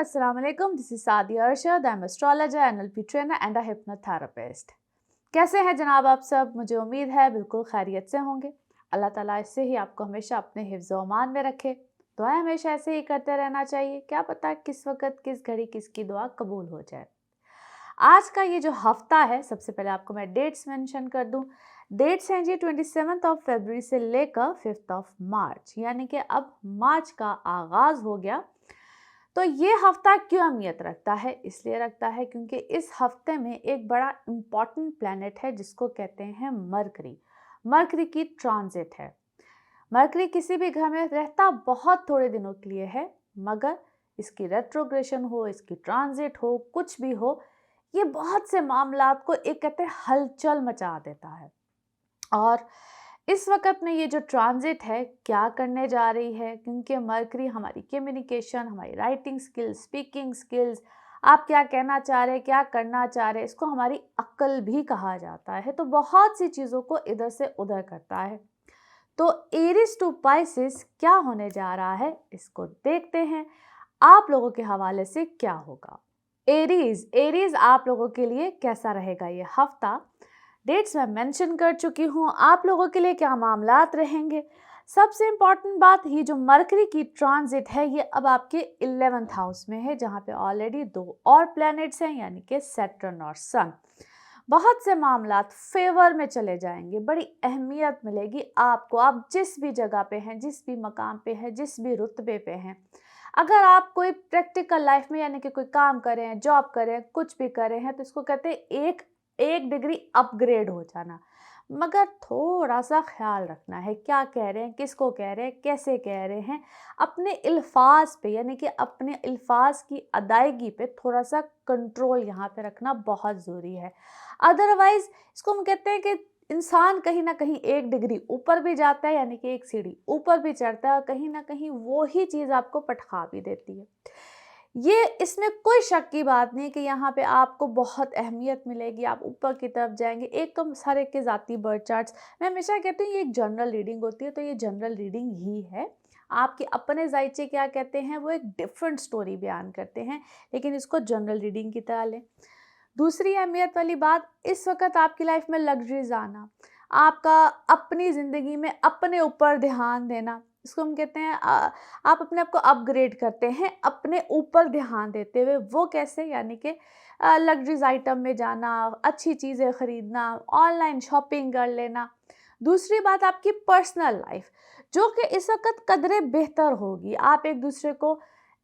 अस्सलाम वालेकुम, this is Sadia Arshad. I am astrologer, NLP trainer and a hypnotherapist. कैसे हैं जनाब आप सब? मुझे उम्मीद है बिल्कुल खैरियत से होंगे। अल्लाह ताला इससे ही आपको हमेशा अपने हिफ्ज़ व अमान में रखे। दुआएं हमेशा ऐसे ही करते रहना चाहिए, क्या पता किस वक्त किस घड़ी किसकी दुआ कबूल हो जाए। आज का ये जो हफ्ता है, सबसे पहले आपको मैं डेट्स मेंशन कर दूं। डेट्स हैं जी 27 फरवरी से लेकर 5 मार्च, यानी कि अब मार्च का आगाज हो गया। तो ये हफ्ता क्यों अहमियत रखता है? इसलिए रखता है क्योंकि इस हफ्ते में एक बड़ा इम्पॉर्टेंट प्लैनेट है जिसको कहते हैं मरकरी। मरकरी की ट्रांजिट है। मरकरी किसी भी घर में रहता बहुत थोड़े दिनों के लिए है, मगर इसकी रेट्रोग्रेशन हो, इसकी ट्रांजिट हो, कुछ भी हो, ये बहुत से मामलात को एक कहते हैं हलचल मचा देता है। और इस वक्त में ये जो ट्रांजिट है क्या करने जा रही है, क्योंकि मरकरी हमारी कम्युनिकेशन, हमारी राइटिंग स्किल्स, स्पीकिंग स्किल्स, आप क्या कहना चाह रहे हैं, क्या करना चाह रहे हैं, इसको हमारी अक्ल भी कहा जाता है। तो बहुत सी चीज़ों को इधर से उधर करता है। तो एरीज टू पाइसेस क्या होने जा रहा है, इसको देखते हैं आप लोगों के हवाले से क्या होगा। एरीज आप लोगों के लिए कैसा रहेगा ये हफ्ता? डेट्स मैं मेंशन कर चुकी हूँ। आप लोगों के लिए क्या मामलात रहेंगे? सबसे इम्पॉर्टेंट बात, ये जो मरकरी की ट्रांजिट है ये अब आपके 11th हाउस में है, जहाँ पे ऑलरेडी 2 और प्लैनेट्स हैं, यानी कि सैटर्न और सन। बहुत से मामलात फेवर में चले जाएंगे, बड़ी अहमियत मिलेगी आपको। आप जिस भी जगह पे हैं, जिस भी मकाम पे हैं, जिस भी रुतबे पे हैं, अगर आप कोई प्रैक्टिकल लाइफ में यानी कि कोई काम कर रहे हैं, जॉब कर रहे हैं, कुछ भी कर रहे हैं, तो इसको कहते हैं एक डिग्री अपग्रेड हो जाना। मगर थोड़ा सा ख्याल रखना है, क्या कह रहे हैं, किसको कह रहे हैं, कैसे कह रहे हैं। अपने अल्फाज पे यानी कि अपने अल्फाज की अदायगी पे थोड़ा सा कंट्रोल यहाँ पे रखना बहुत ज़रूरी है। अदरवाइज इसको हम कहते हैं कि इंसान कहीं ना कहीं एक डिग्री ऊपर भी जाता है, यानी कि एक सीढ़ी ऊपर भी चढ़ता है, और कहीं ना कहीं वो ही चीज़ आपको पटखा भी देती है। ये इसमें कोई शक की बात नहीं कि यहाँ पे आपको बहुत अहमियत मिलेगी, आप ऊपर की तरफ जाएंगे। एक तो हर एक के ज़ाती बर्थ चार्ट्स, मैं हमेशा कहती हूँ ये एक जनरल रीडिंग होती है, तो ये जनरल रीडिंग ही है। आपके अपने जायचे क्या कहते हैं वो एक डिफरेंट स्टोरी बयान करते हैं, लेकिन इसको जनरल रीडिंग की तरह लें। दूसरी अहमियत वाली बात, इस वक्त आपकी लाइफ में लग्जरीज आना, आपका अपनी ज़िंदगी में अपने ऊपर ध्यान देना, इसको हम कहते हैं आप अपने आप को अपग्रेड करते हैं अपने ऊपर ध्यान देते हुए। वो कैसे? यानी कि लग्जरीज आइटम में जाना, अच्छी चीज़ें ख़रीदना, ऑनलाइन शॉपिंग कर लेना। दूसरी बात, आपकी पर्सनल लाइफ जो कि इस वक्त कदरे बेहतर होगी, आप एक दूसरे को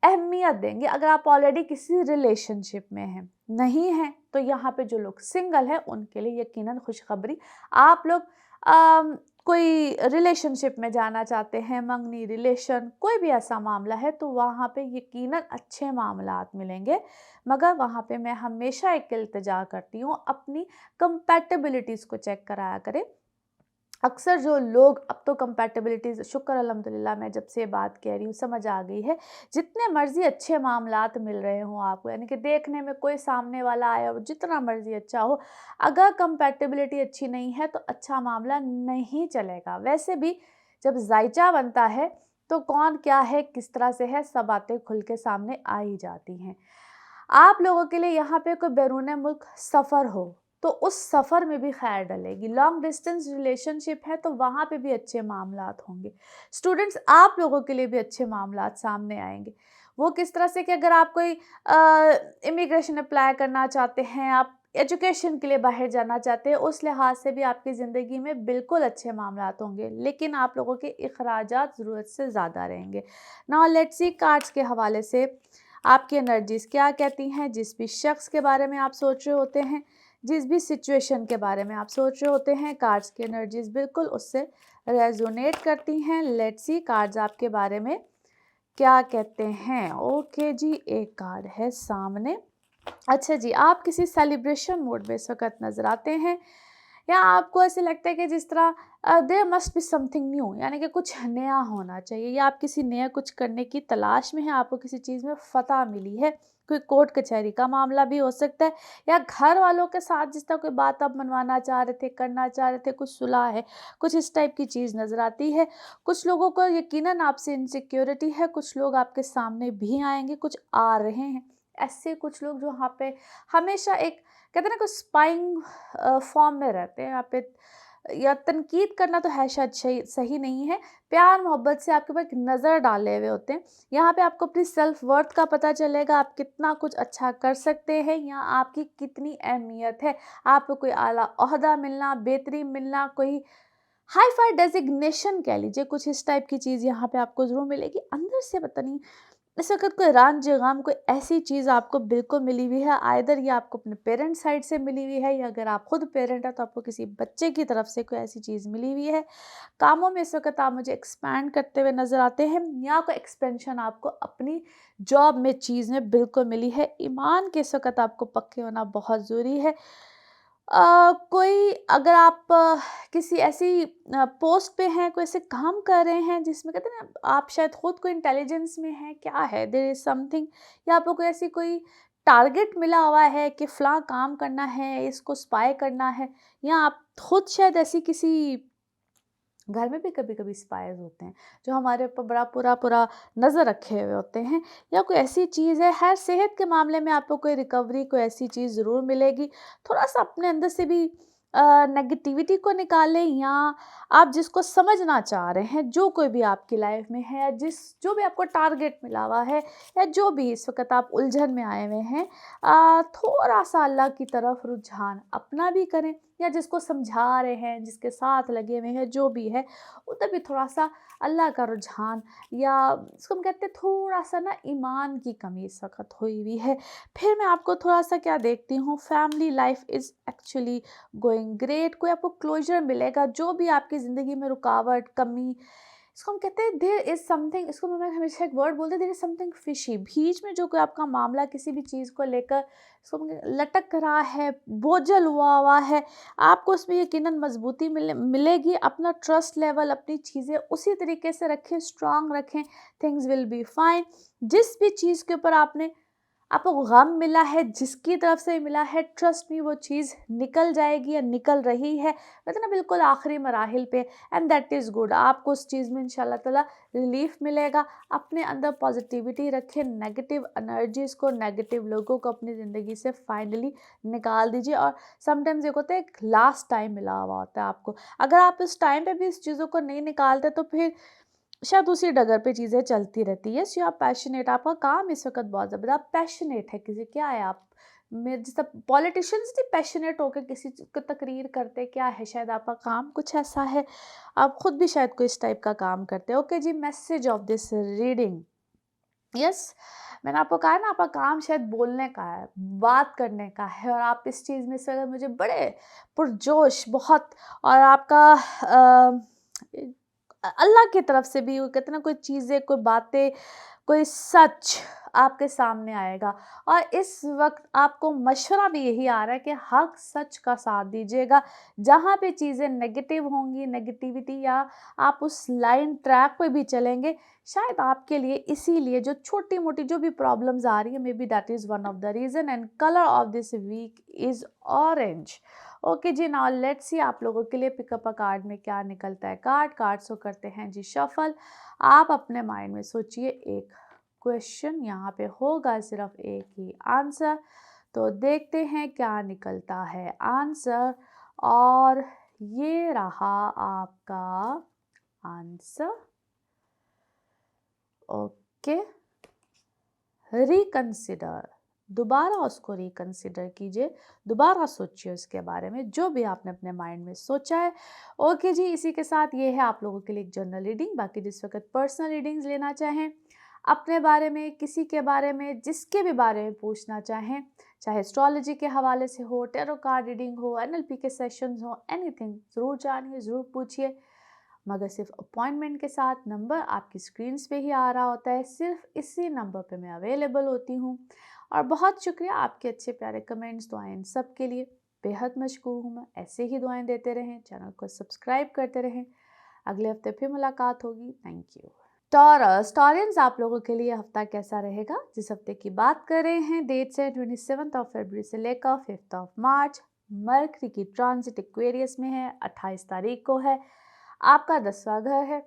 अहमियत देंगे। अगर आप ऑलरेडी किसी रिलेशनशिप में हैं, नहीं हैं, तो यहाँ पे जो लोग सिंगल हैं उनके लिए यकीनन खुशखबरी। आप लोग कोई रिलेशनशिप में जाना चाहते हैं, मंगनी रिलेशन, कोई भी ऐसा मामला है, तो वहाँ पे यकीनन अच्छे मामलात मिलेंगे। मगर वहाँ पे मैं हमेशा एक इल्तिजा करती हूँ, अपनी कंपैटिबिलिटीज़ को चेक कराया करें। अक्सर जो लोग, अब तो कंपैटिबिलिटीज़ शुक्र अल्हम्दुलिल्लाह, मैं जब से बात कह रही हूँ समझ आ गई है, जितने मर्जी अच्छे मामलात मिल रहे हों आपको, यानी कि देखने में कोई सामने वाला आया हो जितना मर्जी अच्छा हो, अगर कंपैटिबिलिटी अच्छी नहीं है तो अच्छा मामला नहीं चलेगा। वैसे भी जब जायचा बनता है तो कौन क्या है, किस तरह से है, सब बातें खुल के सामने आ ही जाती हैं। आप लोगों के लिए यहाँ पे कोई बैरून मुल्क सफ़र हो तो उस सफ़र में भी खैर डलेगी। लॉन्ग डिस्टेंस रिलेशनशिप है तो वहाँ पे भी अच्छे मामलात होंगे। स्टूडेंट्स, आप लोगों के लिए भी अच्छे मामलात सामने आएंगे। वो किस तरह से कि अगर आप कोई इमिग्रेशन अप्लाई करना चाहते हैं, आप एजुकेशन के लिए बाहर जाना चाहते हैं, उस लिहाज से भी आपकी ज़िंदगी में बिल्कुल अच्छे मामलात होंगे, लेकिन आप लोगों के अखराजात ज़रूरत से ज़्यादा रहेंगे। नाउ लेट्स सी कार्ड्स के हवाले से आपकी एनर्जीज़ क्या कहती हैं। जिस भी शख्स के बारे में आप सोच रहे होते हैं, जिस भी सिचुएशन के बारे में आप सोच रहे होते हैं, कार्ड्स की एनर्जीज़ बिल्कुल उससे रेजोनेट करती हैं। लेट्स सी कार्ड्स आपके बारे में क्या कहते हैं। ओके जी, एक कार्ड है सामने। अच्छा जी, आप किसी सेलिब्रेशन मूड में इस वक्त नज़र आते हैं, या आपको ऐसे लगता है कि जिस तरह there must be something new, यानी कि कुछ नया होना चाहिए, या आप किसी नया कुछ करने की तलाश में हैं, आपको किसी चीज़ में फ़तह मिली है, कोई कोर्ट कचहरी का मामला भी हो सकता है, या घर वालों के साथ जिस तरह कोई बात आप मनवाना चाह रहे थे, करना चाह रहे थे, कुछ सुलह है, कुछ इस टाइप की चीज़ नज़र आती है। कुछ लोगों को यकीनन आपसे इनसिक्योरिटी है, कुछ लोग आपके सामने भी आएंगे, कुछ आ रहे हैं, ऐसे कुछ लोग जो यहाँ पे हमेशा एक कहते हैं ना कुछ स्पाइंग फॉर्म में रहते हैं यहाँ पे, या तनकीद करना तो है शायद सही नहीं है, प्यार मोहब्बत से आपके ऊपर एक नज़र डाले हुए होते हैं। यहाँ पे आपको अपनी सेल्फ वर्थ का पता चलेगा, आप कितना कुछ अच्छा कर सकते हैं, या आपकी कितनी अहमियत है। आपको कोई आला ओहदा मिलना, बेहतरीन मिलना, कोई हाई फाई डेजिग्नेशन कह लीजिए, कुछ इस टाइप की चीज़ यहाँ पे आपको ज़रूर मिलेगी। अंदर से पता नहीं इस वक्त कोई रांझ गम कोई ऐसी चीज़ आपको बिल्कुल मिली हुई है, आइदर ये आपको अपने पेरेंट्स साइड से मिली हुई है, या अगर आप खुद पेरेंट हैं तो आपको किसी बच्चे की तरफ से कोई ऐसी चीज़ मिली हुई है। कामों में इस वक्त आप मुझे एक्सपैंड करते हुए नज़र आते हैं, या कोई एक्सपेंशन आपको अपनी जॉब में चीज़ में बिल्कुल मिली है। ईमान के इस वक्त आपको पक्के होना बहुत ज़रूरी है। कोई अगर आप किसी ऐसी पोस्ट पे हैं, कोई ऐसे काम कर रहे हैं जिसमें कहते हैं ना आप शायद खुद को इंटेलिजेंस में हैं, क्या है देयर इज समथिंग, या आपको कोई ऐसी कोई टारगेट मिला हुआ है कि फ़लाँ काम करना है, इसको स्पाई करना है, या आप खुद शायद ऐसी किसी घर में भी कभी कभी स्पाइज होते हैं जो हमारे ऊपर बड़ा पूरा पूरा नज़र रखे हुए होते हैं, या कोई ऐसी चीज़ है। हर सेहत के मामले में आपको कोई रिकवरी, कोई ऐसी चीज़ ज़रूर मिलेगी। थोड़ा सा अपने अंदर से भी नेगेटिविटी को निकालें, या आप जिसको समझना चाह रहे हैं, जो कोई भी आपकी लाइफ में है, या जो भी आपको टारगेट मिला हुआ है, या जो भी इस वक्त आप उलझन में आए हुए हैं, थोड़ा सा अल्लाह की तरफ रुझान अपना भी करें, या जिसको समझा रहे हैं, जिसके साथ लगे हुए हैं, जो भी है, उधर भी थोड़ा सा अल्लाह का रुझान, या इसको हम कहते हैं थोड़ा सा ना ईमान की कमी इस वक्त हुई हुई है। फिर मैं आपको थोड़ा सा क्या देखती हूँ, family life is actually going great. कोई आपको क्लोजर मिलेगा, जो भी आपकी ज़िंदगी में रुकावट, कमी, इसको हम कहते हैं देयर इज़ समथिंग, इसको मैं हमेशा एक वर्ड बोलते हैं, देयर इज़ समथिंग फिशी। बीच में जो कोई आपका मामला किसी भी चीज़ को लेकर इसको लटक रहा है, बोझल हुआ है, आपको उसमें यकीनन मजबूती मिलेगी। अपना ट्रस्ट लेवल, अपनी चीज़ें उसी तरीके से रखें, स्ट्रांग रखें, थिंग्स विल बी फाइन। जिस भी चीज़ के ऊपर आपको गम मिला है, जिसकी तरफ से मिला है, ट्रस्ट मी वो चीज़ निकल जाएगी, या निकल रही है, कहते ना बिल्कुल आखिरी मराहिल पे, एंड दैट इज़ गुड। आपको उस चीज़ में इंशाल्लाह ताला रिलीफ मिलेगा। अपने अंदर पॉजिटिविटी रखें, नेगेटिव एनर्जीज़ को, नेगेटिव लोगों को अपनी ज़िंदगी से फाइनली निकाल दीजिए। और समटाइम्स एक होता है, एक लास्ट टाइम मिला हुआ होता है आपको, अगर आप इस टाइम पे भी इस चीज़ों को नहीं निकालते तो फिर शायद उसी डगर पे चीज़ें चलती रहती है। यस, यू आर पैशनेट, आपका काम इस वक्त बहुत ज़्यादा पैशनेट है। किसी क्या है आप मेरे जैसा पॉलिटिशियंस नहीं पैशनेट होकर किसी को तकरीर करते, क्या है शायद आपका काम कुछ ऐसा है, आप खुद भी शायद कोई इस टाइप का काम करते हैं। ओके जी, message of this reading, yes, मैंने आपको कहा ना आपका काम शायद बोलने का है, बात करने का है, और आप इस चीज़ में से मुझे बड़े पुरजोश बहुत, और आपका अल्लाह की तरफ से भी वो कहते हैं ना कोई चीज़ें, कोई बातें, कोई सच आपके सामने आएगा। और इस वक्त आपको मशवरा भी यही आ रहा है कि हक सच का साथ दीजिएगा। जहाँ पे चीज़ें नेगेटिव होंगी, नेगेटिविटी, या आप उस लाइन ट्रैक पे भी चलेंगे, शायद आपके लिए इसीलिए जो छोटी मोटी जो भी प्रॉब्लम्स आ रही है, maybe that is one of the reason. And colour of this week is orange. Okay जी, नाउ लेट्स सी आप लोगों के लिए पिकअप अ कार्ड में क्या निकलता है। कार्ड्स को करते हैं जी शफल। आप अपने माइंड में सोचिए एक क्वेश्चन, यहाँ पे होगा सिर्फ एक ही आंसर, तो देखते हैं क्या निकलता है आंसर। और ये रहा आपका आंसर। ओके, रिकंसिडर, दोबारा उसको रिकंसिडर कीजिए, दोबारा सोचिए उसके बारे में जो भी आपने अपने माइंड में सोचा है। ओके जी, इसी के साथ ये है आप लोगों के लिए एक जनरल रीडिंग। बाकी जिस वक्त पर्सनल रीडिंग्स लेना चाहें, अपने बारे में, किसी के बारे में, जिसके भी बारे में पूछना चाहें, चाहे एस्ट्रोलॉजी के हवाले से हो, टैरो कार्ड रीडिंग हो, एनएलपी के सेशंस हो, एनीथिंग, ज़रूर जानिए, ज़रूर पूछिए, मगर सिर्फ अपॉइंटमेंट के साथ। नंबर आपकी स्क्रीन्स पे ही आ रहा होता है, सिर्फ इसी नंबर पे मैं अवेलेबल होती हूँ। और बहुत शुक्रिया आपके अच्छे प्यारे कमेंट्स, तो आए इन सब के लिए। बेहद मशकूर हूँ मैं। ऐसे ही दुआएं देते रहें, चैनल को सब्सक्राइब करते रहें। अगले हफ्ते फिर मुलाकात होगी। Thank you. टॉरस, टॉरियंस, आप लोगों के लिए हफ्ता कैसा रहेगा? जिस हफ्ते की बात कर रहे हैं, डेट्स है 27 फरवरी से लेकर 5 मार्च। मरकरी की ट्रांजिट एक्वेरियस में है, 28 तारीख को है। आपका 10वां घर है।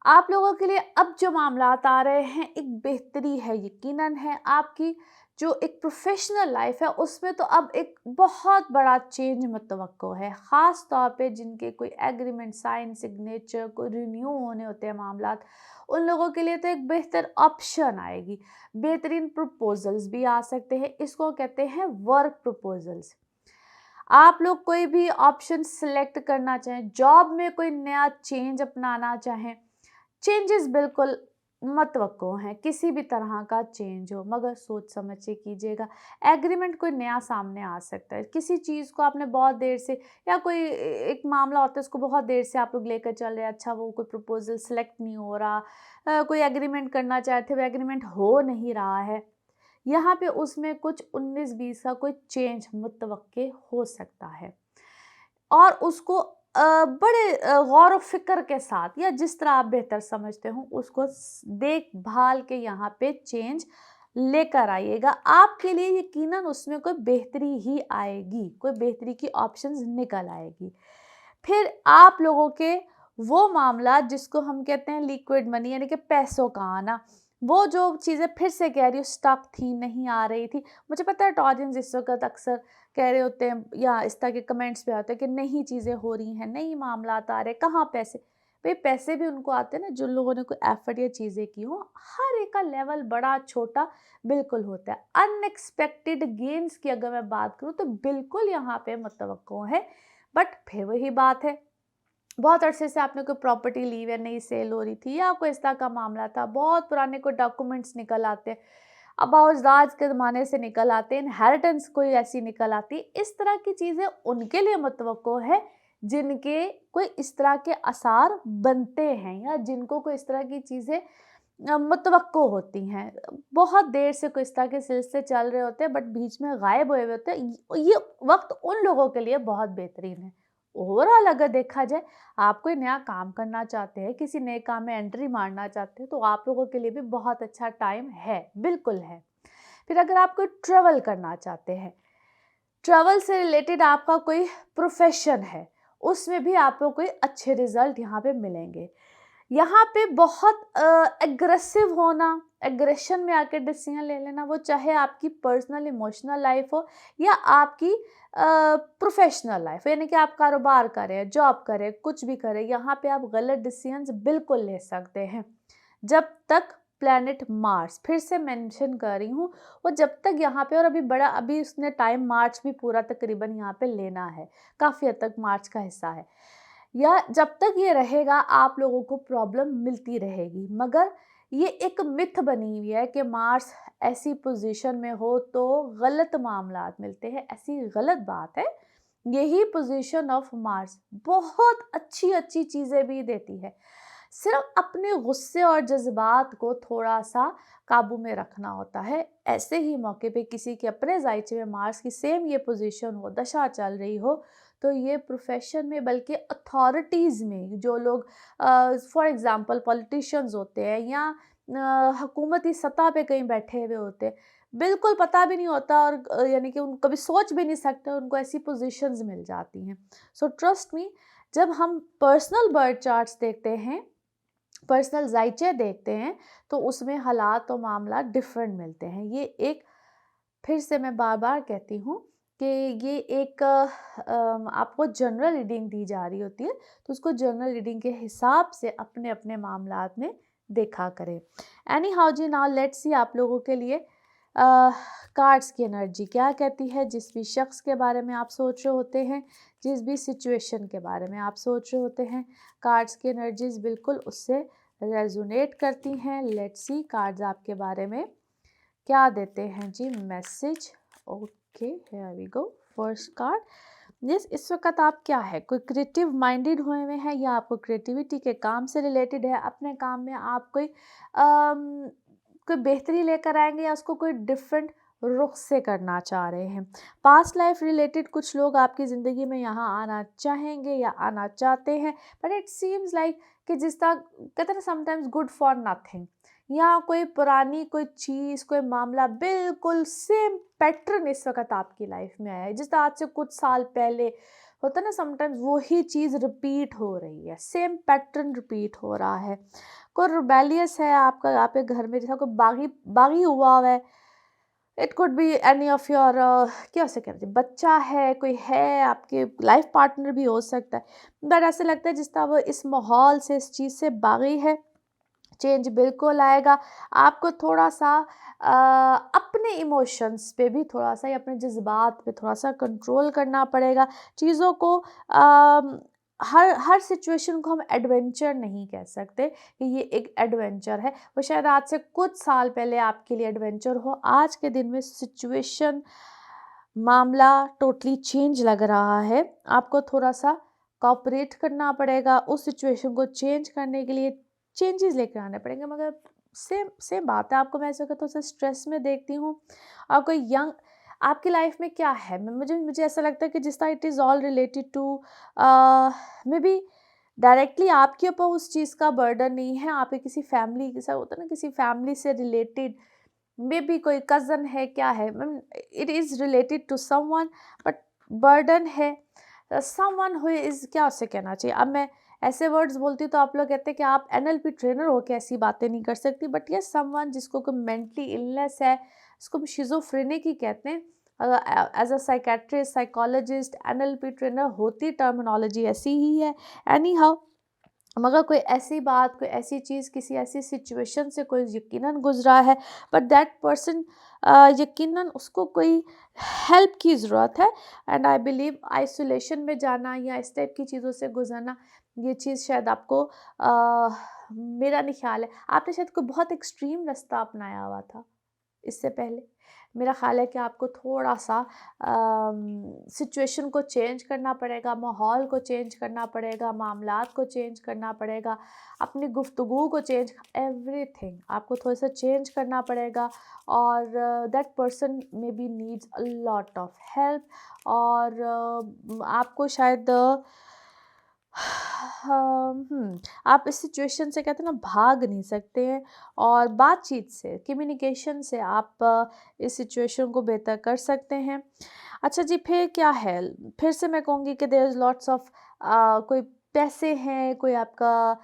आप लोगों के लिए अब जो मामलात आ रहे हैं एक बेहतरी है, यकीनन है। आपकी जो एक प्रोफेशनल लाइफ है उसमें तो अब एक बहुत बड़ा चेंज मुतवक्को है, ख़ास तौर पे जिनके कोई एग्रीमेंट साइन, सिग्नेचर, कोई रिन्यू होने होते हैं मामलात, उन लोगों के लिए तो एक बेहतर ऑप्शन आएगी। बेहतरीन प्रपोजल्स भी आ सकते हैं, इसको कहते हैं वर्क प्रपोजल्स। आप लोग कोई भी ऑप्शन सिलेक्ट करना चाहें, जॉब में कोई नया चेंज अपनाना चाहें, चेंजेस बिल्कुल मतवक्को हैं, किसी भी तरह का चेंज हो, मगर सोच समझ के कीजिएगा। एग्रीमेंट कोई नया सामने आ सकता है, किसी चीज़ को आपने बहुत देर से, या कोई एक मामला होता है उसको बहुत देर से आप लोग लेकर चल रहे हैं, अच्छा वो कोई प्रपोजल सेलेक्ट नहीं हो रहा, कोई एग्रीमेंट करना चाहते वो एग्रीमेंट हो नहीं रहा है, यहाँ पे उसमें कुछ 19-20 का कोई चेंज मुतवक्के हो सकता है। और उसको बड़े गौर व फ़िक्र के साथ, या जिस तरह आप बेहतर समझते हो उसको देखभाल के यहाँ पे चेंज लेकर आइएगा। आपके लिए यकीनन उसमें कोई बेहतरी ही आएगी, कोई बेहतरी की ऑप्शंस निकल आएगी। फिर आप लोगों के वो मामला जिसको हम कहते हैं लिक्विड मनी, यानी कि पैसों का आना, वो जो चीज़ें फिर से कह रही हूँ स्टक थी, नहीं आ रही थी। मुझे पता है टॉडियंस इस वक्त अक्सर कह रहे होते हैं या इस तरह के कमेंट्स पे आते हैं कि नहीं चीज़ें हो रही हैं, नहीं मामला आ रहे, कहाँ पैसे। भाई पैसे भी उनको आते हैं ना जिन लोगों ने कोई एफर्ट या चीज़ें की हो। हर एक का लेवल बड़ा छोटा बिल्कुल होता है। अनएक्सपेक्टेड गेन्स की अगर मैं बात करूँ तो बिल्कुल यहाँ पे मुतवक्को है। बट फिर वही बात है, बहुत अरसे से आपने कोई प्रॉपर्टी ली है, नहीं सेल हो रही थी, या कोई इस तरह का मामला था, बहुत पुराने कोई डॉक्यूमेंट्स निकल आते हैं, अबाउजाज के ज़माने से निकल आते हैं, इनहेरिटेंस कोई ऐसी निकल आती, इस तरह की चीज़ें उनके लिए मुतवक्को है जिनके कोई इस तरह के आसार बनते हैं, या जिनको कोई इस तरह की चीज़ें मुतवक्को होती हैं। बहुत देर से कोई इस तरह के सिलसिले चल रहे होते हैं बट बीच में गायब हुए होते हैं। ये वक्त उन लोगों के लिए बहुत बेहतरीन है। ओवरऑल अगर देखा जाए, आप कोई नया काम करना चाहते हैं, किसी नए काम में एंट्री मारना चाहते हैं, तो आप लोगों के लिए भी बहुत अच्छा टाइम है, बिल्कुल है। फिर अगर आप कोई ट्रैवल करना चाहते हैं, ट्रैवल से रिलेटेड आपका कोई प्रोफेशन है, उसमें भी आपको कोई अच्छे रिजल्ट यहाँ पे मिलेंगे। यहाँ पे बहुत एग्रेसिव होना, एग्रेशन में आके डिसीजन ले लेना, वो चाहे आपकी पर्सनल इमोशनल लाइफ हो या आपकी प्रोफेशनल लाइफ, यानी कि आप कारोबार करें, जॉब करें, कुछ भी करें, यहाँ पे आप गलत डिसीजंस बिल्कुल ले सकते हैं। जब तक प्लैनेट मार्स, फिर से मेंशन कर रही हूँ, वो जब तक यहाँ पे, और अभी उसने टाइम मार्च भी पूरा तकरीबन यहाँ पे लेना है, काफ़ी हद तक मार्च का हिस्सा है, या जब तक ये रहेगा आप लोगों को प्रॉब्लम मिलती रहेगी। मगर ये एक मिथ बनी हुई है कि मार्स ऐसी पोजीशन में हो तो गलत मामलात मिलते हैं, ऐसी गलत बात है। यही पोजीशन ऑफ मार्स बहुत अच्छी अच्छी चीज़ें भी देती है, सिर्फ अपने गुस्से और जज्बात को थोड़ा सा काबू में रखना होता है। ऐसे ही मौके पे किसी के अपने जायचे में मार्स की सेम ये पोजीशन हो, दशा चल रही हो, तो ये प्रोफेशन में, बल्कि अथॉरिटीज़ में जो लोग फॉर एग्ज़ाम्पल पॉलिटिशियंस होते हैं या हुकूमती सतह पे कहीं बैठे हुए होते हैं, बिल्कुल पता भी नहीं होता, और यानी कि उन कभी सोच भी नहीं सकते, उनको ऐसी पोजीशंस मिल जाती हैं। सो ट्रस्ट मी, जब हम पर्सनल बर्थ चार्ट्स देखते हैं, पर्सनल जायचे देखते हैं, तो उसमें हालात और मामला डिफरेंट मिलते हैं। ये एक, फिर से मैं बार बार कहती हूँ कि ये एक आपको जनरल रीडिंग दी जा रही होती है, तो उसको जनरल रीडिंग के हिसाब से अपने अपने मामलात में देखा करें। एनी हाउ जी, नाउ लेट्स सी आप लोगों के लिए कार्ड्स की एनर्जी क्या कहती है। जिस भी शख्स के बारे में आप सोच रहे होते हैं, जिस भी सिचुएशन के बारे में आप सोच रहे होते हैं, कार्ड्स की एनर्जीज बिल्कुल उससे रेजोनेट करती हैं। लेट्स सी कार्ड्स आपके बारे में क्या देते हैं जी message. Okay, here we go, first card. Yes, इस वक्त आप क्या है, कोई क्रिएटिव माइंडेड हुए हुए हैं, या आपको क्रिएटिविटी के काम से रिलेटेड है, अपने काम में आप कोई कोई बेहतरी लेकर आएंगे, या उसको कोई डिफरेंट रुख से करना चाह रहे हैं। पास्ट लाइफ रिलेटेड कुछ लोग आपकी ज़िंदगी में यहाँ आना चाहेंगे या आना चाहते हैं, बट इट सीम्स लाइक कि जिस तरह कहते हैं ना समटाइम्स गुड फॉर नथिंग, या कोई पुरानी कोई चीज़ कोई मामला बिल्कुल सेम पैटर्न इस वक्त आपकी लाइफ में आया है, जिस तरह आज से कुछ साल पहले होता है ना समटाइम्स वही चीज़ रिपीट हो रही है, सेम पैटर्न रिपीट हो रहा है। कोई रिबेलियस है आपका आपके घर में, जैसा कोई बागी बागी हुआ है। It could be any of your क्या से कहते हैं बच्चा है, कोई है आपके लाइफ पार्टनर भी हो सकता है, बट ऐसे लगता है जिस तरह वो इस माहौल से इस चीज़ से बागी है। चेंज बिल्कुल आएगा। आपको थोड़ा सा अपने इमोशंस पे भी थोड़ा सा या अपने जज्बात पे थोड़ा सा कंट्रोल करना पड़ेगा। चीज़ों को हर हर सिचुएशन को हम एडवेंचर नहीं कह सकते कि ये एक एडवेंचर है। वो शायद आज से कुछ साल पहले आपके लिए एडवेंचर हो, आज के दिन में सिचुएशन मामला टोटली चेंज लग रहा है। आपको थोड़ा सा कॉपरेट करना पड़ेगा, उस सिचुएशन को चेंज करने के लिए चेंजेस लेकर आने पड़ेंगे। मगर सेम सेम बात है, आपको मैं ऐसा कहता हूँ स्ट्रेस में देखती हूँ। और कोई यंग आपकी लाइफ में क्या है, मुझे मुझे ऐसा लगता है कि जिस तरह it is all related to maybe directly आपके ऊपर उस चीज़ का बर्डन नहीं है, आपके किसी फैमिली के साथ होता है ना, किसी फैमिली से रिलेटेड मे बी कोई कज़न है, क्या है, it is related to someone, but burden है समवन हु इज़, क्या उससे कहना चाहिए। अब मैं ऐसे वर्ड्स बोलती हूँ तो आप लोग कहते हैं कि आप एनएलपी ट्रेनर हो के ऐसी बातें नहीं कर सकती, बट यस समवन जिसको कोई मेंटली इलनेस है, इसको शिज़ोफ्रेनिक ही कहते हैं। As a psychiatrist, psychologist, NLP trainer होती टर्मिनोलॉजी ऐसी ही है। एनी हाउ, मगर कोई ऐसी बात, कोई ऐसी चीज़, किसी ऐसी सिचुएशन से कोई यकीनन गुजरा है, बट दैट पर्सन यकीनन उसको कोई हेल्प की ज़रूरत है। एंड आई बिलीव आइसोलेशन में जाना या इस टाइप की चीज़ों से गुजरना, ये चीज़ शायद आपको मेरा नहीं ख्याल है आपने शायद कोई बहुत एक्सट्रीम रास्ता अपनाया हुआ था इससे पहले। मेरा ख़्याल है कि आपको थोड़ा-सा सिचुएशन को चेंज करना पड़ेगा, माहौल को चेंज करना पड़ेगा, मामलात को चेंज करना पड़ेगा, अपनी गुफ्तगू को चेंज, एवरीथिंग आपको थोड़ा-सा चेंज करना पड़ेगा। और that person may be needs a lot of help. और आपको शायद आप इस सिचुएशन से कहते हैं ना भाग नहीं सकते हैं, और बातचीत से, कम्युनिकेशन से आप इस सिचुएशन को बेहतर कर सकते हैं। अच्छा जी, फिर क्या है? फिर से मैं कहूँगी कि देयर इज़ लॉट्स ऑफ कोई पैसे हैं, कोई आपका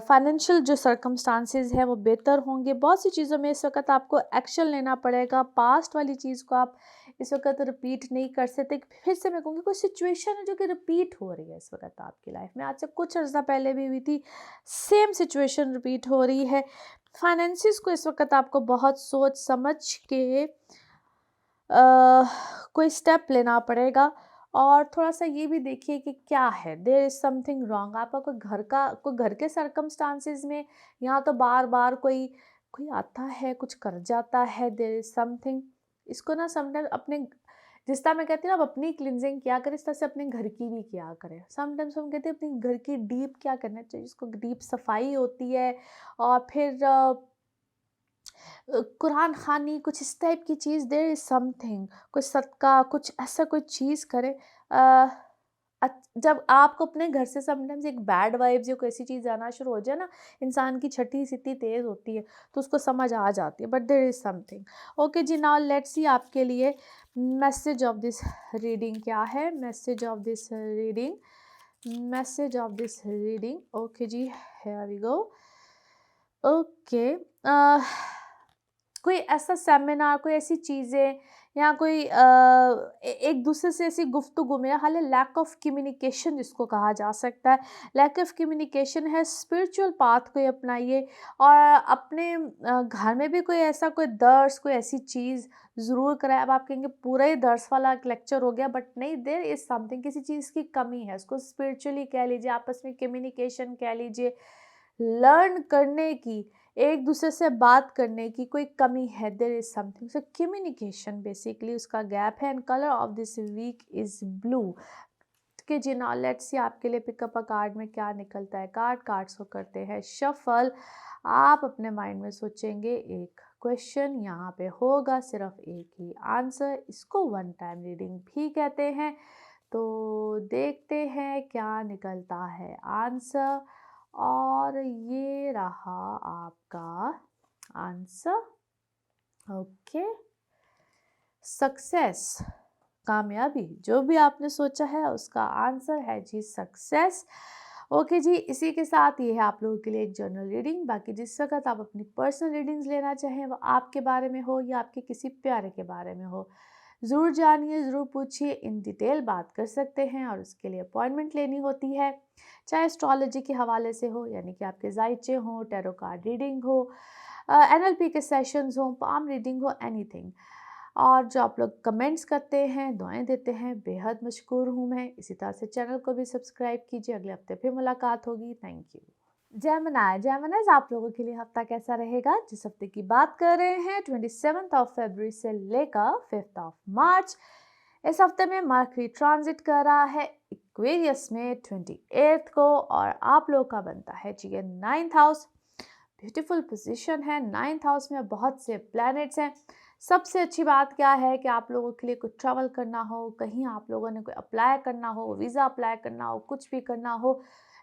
फाइनेंशियल जो सर्कमस्टांसेस हैं वो बेहतर होंगे। बहुत सी चीज़ों में इस वक़्त आपको एक्शन लेना पड़ेगा। पास्ट वाली चीज़ को आप इस वक़्त रिपीट नहीं कर सकते। फिर से मैं कहूँगी कोई सिचुएशन है जो कि रिपीट हो रही है इस वक़्त आपकी लाइफ में, आज से कुछ अर्सा पहले भी हुई थी, सेम सिचुएशन रिपीट हो रही है। फाइनेंसिस को इस वक़्त आपको बहुत सोच समझ के कोई स्टेप लेना पड़ेगा। और थोड़ा-सा ये भी देखिए कि क्या है, देयर इज़ समथिंग रॉन्ग। आपका कोई घर के सर्कमस्टांसेस में यहाँ तो बार-बार कोई कोई आता है, कुछ कर जाता है, देयर इज़ समथिंग। इसको ना समटाइम अपने, जिस तरह मैं कहती हूँ ना, आप अपनी क्लींजिंग किया करें, इस तरह से अपने घर की भी किया करें। समटाइम्स हम कहते हैं अपने घर की डीप क्या करना चाहिए, जिसको डीप सफाई होती है। और फिर कुरान ख़ानी, कुछ इस टाइप की चीज़, देयर इज़ समथिंग, कुछ सदका, कुछ ऐसा कोई चीज़ करें। जब आपको अपने घर से समटाइम्स एक बैड वाइब्स या कोई ऐसी चीज़ आना शुरू हो जाए ना, इंसान की छठी इतनी तेज़ होती है तो उसको समझ आ जाती है, but there is something. Okay जी, नाउ लेट्स सी आपके लिए मैसेज ऑफ दिस रीडिंग क्या है। Message of this reading, message of this reading. Okay जी, हियर वी गो। ओके, कोई ऐसा सेमिनार, कोई ऐसी चीज़ें या कोई एक दूसरे से ऐसी गुफ्तगू में, हाल लैक ऑफ कम्युनिकेशन जिसको कहा जा सकता है। लैक ऑफ कम्युनिकेशन है, स्पिरिचुअल पाथ को अपनाइए। और अपने घर में भी कोई ऐसा कोई दर्स, कोई ऐसी चीज़ ज़रूर कराए। अब आप कहेंगे पूरा ही दर्स वाला एक लेक्चर हो गया, बट नहीं, देयर इज़ समथिंग, किसी चीज़ की कमी है, उसको स्पिरिचुअली कह लीजिए, आपस में कम्युनिकेशन कह लीजिए, लर्न करने की, एक दूसरे से बात करने की कोई कमी है। There is something, so communication basically उसका गैप है। And colour of this week is blue. कि जी ना, लेट्स सी आपके लिए पिकअप अ कार्ड में क्या निकलता है। कार्ड्स को करते हैं शफल। आप अपने माइंड में सोचेंगे एक क्वेश्चन यहाँ पे होगा सिर्फ एक ही आंसर, इसको वन टाइम रीडिंग भी कहते हैं। तो देखते हैं क्या निकलता है आंसर, और ये रहा आपका आंसर। ओके, सक्सेस, कामयाबी, जो भी आपने सोचा है उसका आंसर है जी सक्सेस। ओके जी, इसी के साथ ये है आप लोगों के लिए एक जर्नल रीडिंग। बाकी जिस वक्त आप अपनी पर्सनल रीडिंग्स लेना चाहें, वो आपके बारे में हो या आपके किसी प्यारे के बारे में हो, ज़रूर जानिए, ज़रूर पूछिए, इन डिटेल बात कर सकते हैं। और उसके लिए अपॉइंटमेंट लेनी होती है, चाहे एस्ट्रोलॉजी के हवाले से हो, यानी कि आपके जायचे हो, टैरो कार्ड रीडिंग हो, एनएलपी के सेशंस हो, पाम रीडिंग हो, एनीथिंग। और जो आप लोग कमेंट्स करते हैं, दुआएं देते हैं, बेहद मशकूर हूँ मैं। इसी तरह से चैनल को भी सब्सक्राइब कीजिए। अगले हफ्ते फिर मुलाकात होगी। Thank you. जेमिनाइज आप लोगों के लिए हफ्ता कैसा रहेगा? जिस हफ्ते की बात कर रहे हैं 27 फरवरी से लेकर 5 मार्च, इस हफ्ते में मरकरी ट्रांजिट कर रहा है एक्वेरियस में 28 को, और आप लोग का बनता है जी 9th हाउस। ब्यूटीफुल पोजीशन है, 9th हाउस में बहुत से प्लैनेट्स हैं। सबसे अच्छी बात क्या है कि आप लोगों के लिए कुछ ट्रैवल करना हो, कहीं आप लोगों ने कोई अप्लाई करना हो, वीज़ा अप्लाई करना हो, कुछ भी करना हो,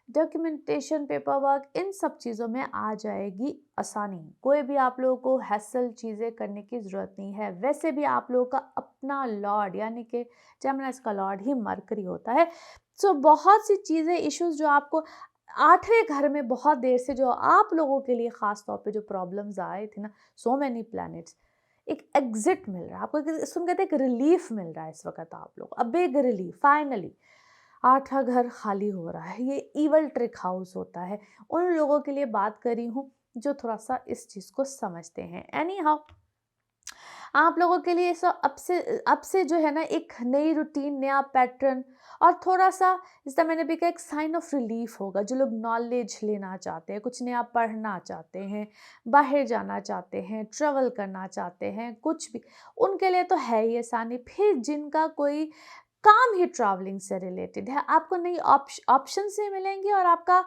डॉक्यूमेंटेशन, पेपर वर्क, इन सब चीज़ों में आ जाएगी आसानी। कोई भी आप लोगों को हैसल चीज़ें करने की ज़रूरत नहीं है। वैसे भी आप लोगों का अपना लॉर्ड, यानी कि जेमिनी का लॉर्ड ही मरकरी होता है। सो बहुत सी चीज़ें, इश्यूज जो आपको 8वें घर में बहुत देर से, जो आप लोगों के लिए ख़ास तौर पे जो प्रॉब्लम्स आए थे ना, सो मैनी प्लैनेट्स, एक एग्जिट मिल रहा है आपको, सुन कहते हैं एक रिलीफ मिल रहा है इस वक्त आप लोग, अब एक रिलीफ फाइनली। 8वां घर खाली हो रहा है, ये इवल ट्रिक हाउस होता है। उन लोगों के लिए बात करी हूँ जो थोड़ा सा इस चीज़ को समझते हैं। एनी हाउ, आप लोगों के लिए सब अब से जो है ना, एक नई रूटीन, नया पैटर्न, और थोड़ा सा इसका मैंने भी कहा एक साइन ऑफ रिलीफ होगा। जो लोग नॉलेज लेना चाहते हैं, कुछ नया पढ़ना चाहते हैं, बाहर जाना चाहते हैं, ट्रैवल करना चाहते हैं, कुछ भी, उनके लिए तो है ही आसानी। फिर जिनका कोई काम ही ट्रैवलिंग से रिलेटेड है, आपको नई ऑप्शन से मिलेंगे, और आपका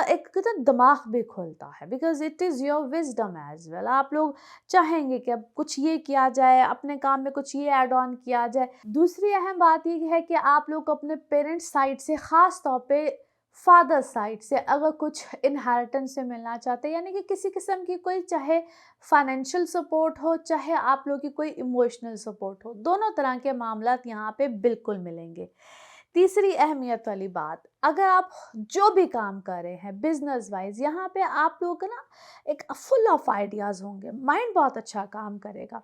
एक तो दिमाग भी खुलता है, because it is your wisdom as well. आप लोग चाहेंगे कि अब कुछ ये किया जाए, अपने काम में कुछ ये ऐड ऑन किया जाए। दूसरी अहम बात ये है कि आप लोग को अपने पेरेंट्स साइड से, ख़ास तौर पे फादर साइड से, अगर कुछ इनहेरिटेंस से मिलना चाहते हैं, यानी कि किसी किस्म की कोई, चाहे फाइनेंशियल सपोर्ट हो, चाहे आप लोग की कोई इमोशनल सपोर्ट हो, दोनों तरह के मामलात यहाँ पे बिल्कुल मिलेंगे। तीसरी अहमियत वाली बात, अगर आप जो भी काम कर रहे हैं बिजनेस वाइज, यहाँ पे आप लोगों का ना एक फुल ऑफ आइडियाज़ होंगे, माइंड बहुत अच्छा काम करेगा।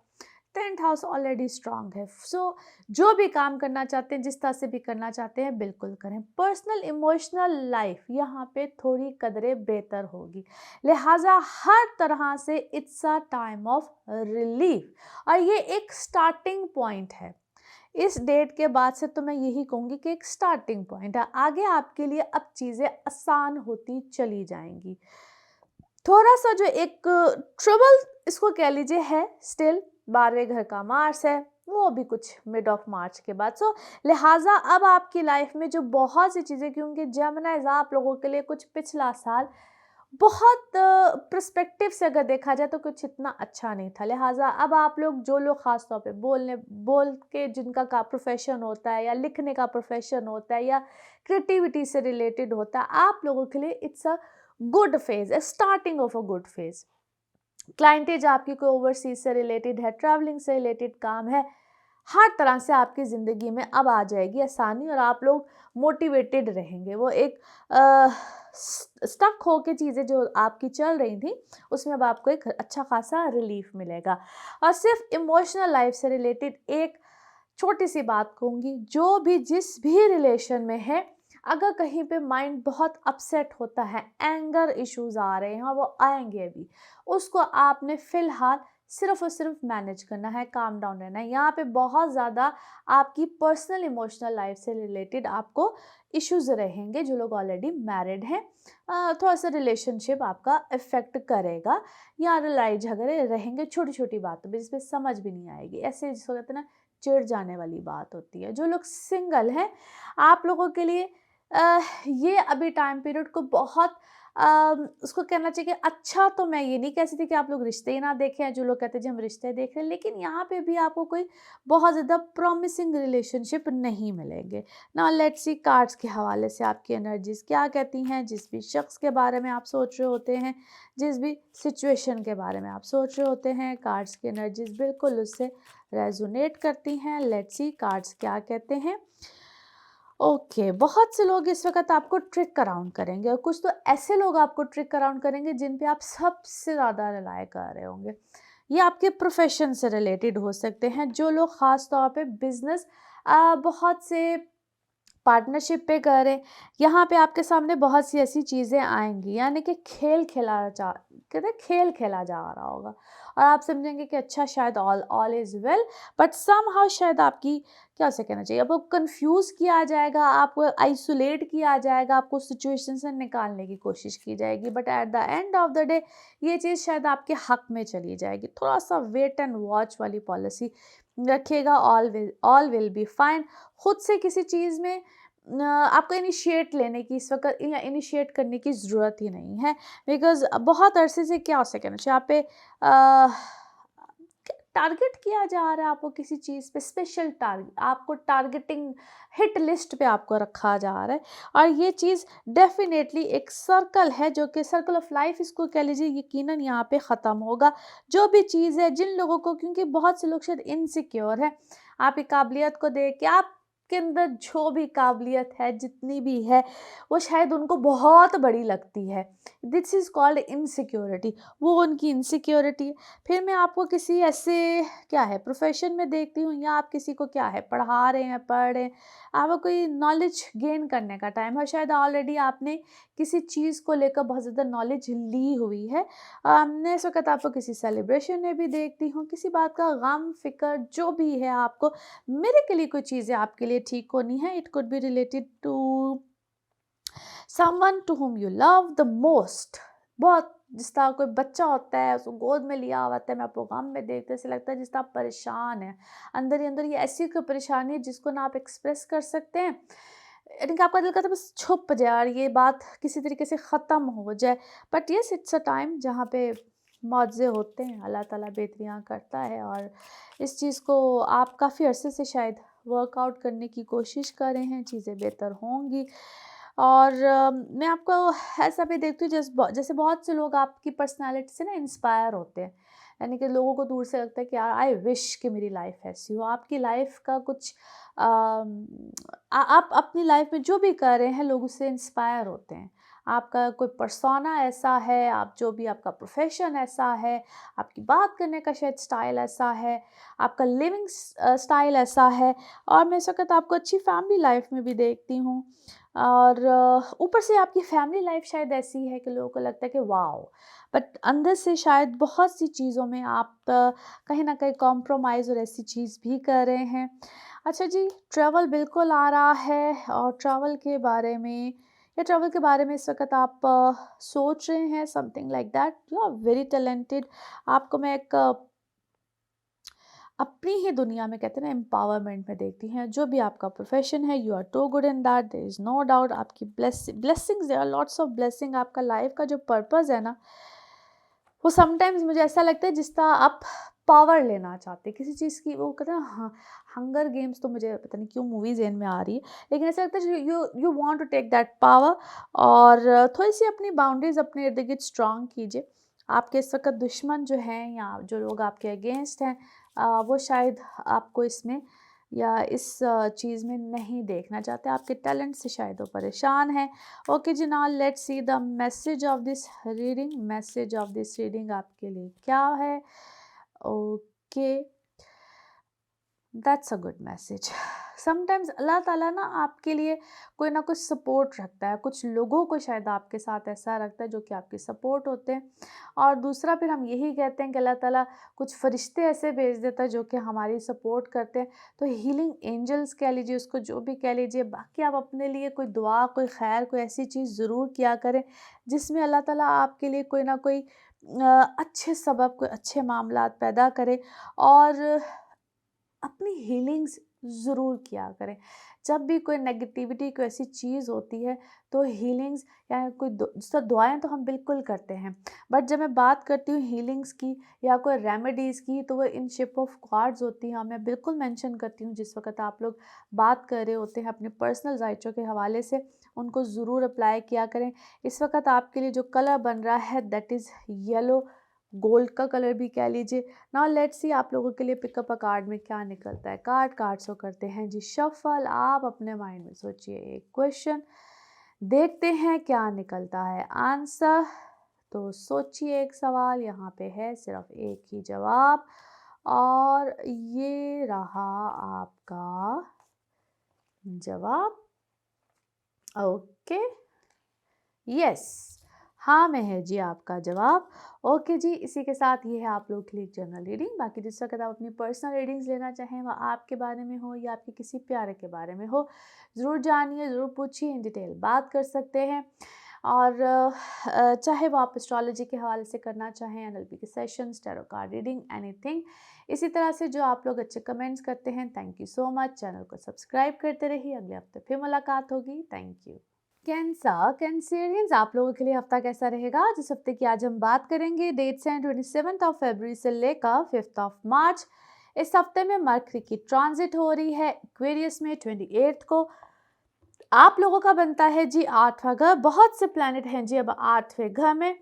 10th हाउस ऑलरेडी स्ट्रांग है। सो जो भी काम करना चाहते हैं, जिस तरह से भी करना चाहते हैं, बिल्कुल करें। पर्सनल इमोशनल लाइफ यहाँ पे थोड़ी कदरें बेहतर होगी, लिहाजा हर तरह से it's a time of relief, और ये एक स्टार्टिंग पॉइंट है। इस डेट के बाद से तो मैं यही कहूँगी कि एक स्टार्टिंग पॉइंट है। आगे आपके लिए अब चीज़ें आसान होती चली जाएंगी। थोड़ा सा जो एक ट्रबल इसको कह लीजिए है स्टिल, 12वें घर का मार्स है, वो भी कुछ मिड ऑफ मार्च के बाद। सो लिहाजा अब आपकी लाइफ में जो बहुत सी चीज़ें, क्योंकि जेमिनी आप लोगों के लिए कुछ पिछला साल बहुत पर्सपेक्टिव से अगर देखा जाए तो कुछ इतना अच्छा नहीं था। लिहाजा अब आप लोग, जो लोग ख़ास तौर पे बोल के जिनका का प्रोफेशन होता है, या लिखने का प्रोफेशन होता है, या क्रिएटिविटी से रिलेटेड होता है, आप लोगों के लिए it's a good phase, A starting of a good phase. Clientage आपकी कोई ओवरसीज से रिलेटेड है, ट्रैवलिंग से रिलेटेड काम है, हर तरह से आपकी ज़िंदगी में अब आ जाएगी आसानी, और आप लोग मोटिवेटेड रहेंगे। वो एक स्टक हो के चीज़ें जो आपकी चल रही थी, उसमें अब आपको एक अच्छा खासा रिलीफ मिलेगा। और सिर्फ इमोशनल लाइफ से रिलेटेड एक छोटी सी बात कहूँगी, जो भी जिस भी रिलेशन में है, अगर कहीं पे माइंड बहुत अपसेट होता है, एंगर इश्यूज आ रहे हैं, और वो आएंगे अभी, उसको आपने फ़िलहाल सिर्फ और सिर्फ मैनेज करना है, काम डाउन रहना है। यहाँ पे बहुत ज़्यादा आपकी पर्सनल इमोशनल लाइफ से रिलेटेड आपको इश्यूज रहेंगे। जो लोग ऑलरेडी मैरिड हैं, थोड़ा सा रिलेशनशिप आपका इफेक्ट करेगा, या लड़ाई झगड़े रहेंगे छोटी छोटी बातों पर, जिसमें समझ भी नहीं आएगी, ऐसे जिसको कहते हैं ना चिढ़ जाने वाली बात होती है। जो लोग सिंगल हैं, आप लोगों के लिए ये अभी टाइम पीरियड को बहुत उसको कहना चाहिए कि अच्छा, तो मैं ये नहीं कह सकती कि आप लोग रिश्ते ही ना देखें, जो लोग कहते हैं जी हम रिश्ते देख रहे हैं, लेकिन यहाँ पे भी आपको कोई बहुत ज़्यादा प्रॉमिसिंग रिलेशनशिप नहीं मिलेंगे। नाउ लेट्स सी कार्ड्स के हवाले से आपकी एनर्जीज क्या कहती हैं। जिस भी शख्स के बारे में आप सोच रहे होते हैं, जिस भी सिचुएशन के बारे में आप सोच रहे होते हैं, कार्ड्स की एनर्जीज बिल्कुल उससे रेजोनेट करती हैं। लेट्स सी कार्ड्स क्या कहते हैं। ओके, बहुत से लोग इस वक्त आपको ट्रिक अराउंड करेंगे, और कुछ तो ऐसे लोग आपको ट्रिक अराउंड करेंगे जिन पे आप सबसे ज़्यादा रिलाय कर रहे होंगे। ये आपके प्रोफेशन से रिलेटेड हो सकते हैं। जो लोग ख़ास तौर पे बिजनेस बहुत से पार्टनरशिप पे करें, यहाँ पे आपके सामने बहुत सी ऐसी चीज़ें आएंगी, यानी कि खेल खेला जा रहा होगा, और आप समझेंगे कि अच्छा शायद all all is well, but somehow शायद आपकी क्या उसे कहना चाहिए, आपको कंफ्यूज किया जाएगा, आपको आइसोलेट किया जाएगा, आपको सिचुएशन से निकालने की कोशिश की जाएगी, but at the end of the day ये चीज़ शायद आपके हक में चली जाएगी। थोड़ा सा वेट एंड वॉच वाली पॉलिसी रखिएगा। All will be fine. खुद से किसी चीज़ में आपको इनिशिएट लेने की इस वक्त या इनिशिएट करने की ज़रूरत ही नहीं है, बिकॉज बहुत अरसे से क्या हो सके ना, आप पे टारगेट किया जा रहा है, आपको किसी चीज़ पे स्पेशल टारगेट, आपको टारगेटिंग हिट लिस्ट पे आपको रखा जा रहा है, और ये चीज़ डेफिनेटली एक सर्कल है, जो कि सर्कल ऑफ लाइफ इसको कह लीजिए, यकीनन यहाँ पे ख़त्म होगा। जो भी चीज़ है, जिन लोगों को, क्योंकि बहुत से लोग शायद इनसिक्योर है आपकी काबिलियत को देख के, आप के अंदर जो भी काबिलियत है, जितनी भी है, वो शायद उनको बहुत बड़ी लगती है। This is called insecurity. वो उनकी इनसिक्योरिटी है। फिर मैं आपको किसी ऐसे क्या है प्रोफेशन में देखती हूँ, या आप किसी को क्या है पढ़ा रहे हैं, पढ़ रहे हैं, आपको कोई नॉलेज गेन करने का टाइम है, शायद ऑलरेडी आपने किसी चीज़ को लेकर बहुत ज़्यादा नॉलेज ली हुई है। मैं इस वक्त आपको किसी सेलिब्रेशन में भी देखती हूँ, किसी बात का गम फिक्र जो भी है, आपको मेरे के लिए कोई चीज़ें आपके लिए ठीक होनी है। It could be related to someone to whom you love the most। बहुत, जिस तरह कोई बच्चा होता है, उसको गोद में लिया हुआ होता है, मैं आपको गम में देखते ऐसे लगता है जिस तरह आप परेशान है अंदर ही अंदर। ये ऐसी कोई परेशानी है जिसको ना आप एक्सप्रेस कर सकते हैं, यानी कि आपका दिल करता है बस छुप जाए और ये बात किसी तरीके से ख़त्म हो जाए। But yes, it's a time जहाँ पे मुआवजे होते हैं, अल्लाह ताला बेहतरियाँ करता है, और इस चीज़ को आप काफ़ी अरसे से शायद वर्कआउट करने की कोशिश कर रहे हैं, चीज़ें बेहतर होंगी। और मैं आपको ऐसा भी देखती हूँ जैसे बहुत से लोग आपकी पर्सनालिटी से ना इंस्पायर होते हैं, यानी कि लोगों को दूर से लगता है कि यार आई विश कि मेरी लाइफ ऐसी हो। आपकी लाइफ का कुछ आप अपनी लाइफ में जो भी कर रहे हैं, लोग उससे इंस्पायर होते हैं। आपका कोई पर्सोना ऐसा है, आप जो भी आपका प्रोफेशन ऐसा है, आपकी बात करने का शायद स्टाइल ऐसा है, आपका लिविंग स्टाइल ऐसा है, और मैं इस वक्त आपको अच्छी फैमिली लाइफ में भी देखती हूँ, और ऊपर से आपकी फैमिली लाइफ शायद ऐसी है कि लोगों को लगता है कि वाओ, बट अंदर से शायद बहुत सी चीज़ों में आप कहीं ना कहीं कॉम्प्रोमाइज़ और ऐसी चीज़ भी कर रहे हैं। अच्छा जी, ट्रैवल बिल्कुल आ रहा है, और ट्रैवल के बारे में, या ट्रैवल के बारे में इस वक्त आप सोच रहे हैं, something like that. You are very talented. आपको मैं एक अपनी ही दुनिया में, कहते हैं ना, एम्पावरमेंट में देखती हैं। जो भी आपका प्रोफेशन है, you are too good in that, there is no doubt. आपकी blessings, there are lots of blessing. आपका लाइफ का जो पर्पस है ना, वो समटाइम्स मुझे ऐसा लगता है जिस तरह आप पावर लेना चाहते हैं किसी चीज़ की। वो कहते हैं हाँ, हंगर गेम्स, तो मुझे पता नहीं क्यों मूवी ज़हन में आ रही है, लेकिन ऐसा लगता है you you want to take that power, और थोड़ी सी अपनी बाउंड्रीज अपने इर्द गिर्द स्ट्रांग कीजिए। आपके इस वक्त दुश्मन जो हैं, या जो लोग आपके अगेंस्ट हैं, वो शायद आपको इसमें या इस चीज़ में नहीं देखना चाहते। आपके टैलेंट से शायद वो परेशान हैं। ओके जी, now let's see the message of this reading. Message of this reading आपके लिए क्या है? Okay, that's a good message. Sometimes Allah ताला ना आपके लिए कोई ना कुछ सपोर्ट रखता है, कुछ लोगों को शायद आपके साथ ऐसा रखता है जो कि आपकी सपोर्ट होते हैं, और दूसरा फिर हम यही कहते हैं कि अल्लाह ताला कुछ फरिश्ते ऐसे भेज देता है जो कि हमारी सपोर्ट करते हैं। तो हीलिंग एंजल्स कह लीजिए उसको, जो भी कह लीजिए। बाकी आप अपने लिए कोई दुआ, कोई खैर, कोई ऐसी चीज़ ज़रूर किया करें जिसमें अल्लाह ताला आपके लिए कोई ना कोई अच्छे सबब, कोई अच्छे मामलात पैदा करे, और अपनी हीलिंग्स ज़रूर किया करें। जब भी कोई नेगेटिविटी, कोई ऐसी चीज़ होती है तो हीलिंग्स या कोई दुआएं तो हम बिल्कुल करते हैं, बट जब मैं बात करती हूँ हीलिंग्स की या कोई रेमेडीज़ की तो वो इन शेप ऑफ कार्ड्स होती हैं। मैं बिल्कुल मेंशन करती हूँ जिस वक्त आप लोग बात कर रहे होते हैं अपने पर्सनल राइटों के हवाले से, उनको ज़रूर अप्लाई किया करें। इस वक्त आपके लिए जो कलर बन रहा है दैट इज़ येलो, गोल्ड का कलर भी कह लीजिए। नाउ लेट्स सी आप लोगों के लिए पिकअप अ कार्ड में क्या निकलता है। कार्ड्स को करते हैं जी शफल। आप अपने माइंड में सोचिए एक क्वेश्चन, देखते हैं क्या निकलता है आंसर। तो सोचिए एक सवाल, यहाँ पे है सिर्फ एक ही जवाब और ये रहा आपका जवाब। ओके, यस, हाँ में है जी आपका जवाब। ओके जी, इसी के साथ ये है आप लोग के लिए जनरल रीडिंग। बाकी जिस वक्त आप अपनी पर्सनल रीडिंग्स लेना चाहें वह आपके बारे में हो या आपके किसी प्यारे के बारे में हो, ज़रूर जानिए, ज़रूर पूछिए, इन डिटेल बात कर सकते हैं। और चाहे वो आप एस्ट्रोलॉजी के हवाले से करना चाहें, एनएलपी के sessions, tarot card reading, anything. इसी तरह से जो आप लोग अच्छे कमेंट्स करते हैं, thank you so much. Channel को सब्सक्राइब करते रहिए, अगले हफ्ते फिर मुलाकात होगी। Thank you. कैंसरियंस, आप लोगों के लिए हफ्ता कैसा रहेगा? जिस हफ्ते की आज हम बात करेंगे, डेट्स हैं 27 फरवरी से लेकर 5 मार्च। इस हफ्ते में मरकरी की ट्रांजिट हो रही है एक्वेरियस में 28 को। आप लोगों का बनता है जी 8वां घर। बहुत से प्लैनेट हैं जी अब 8वें घर में।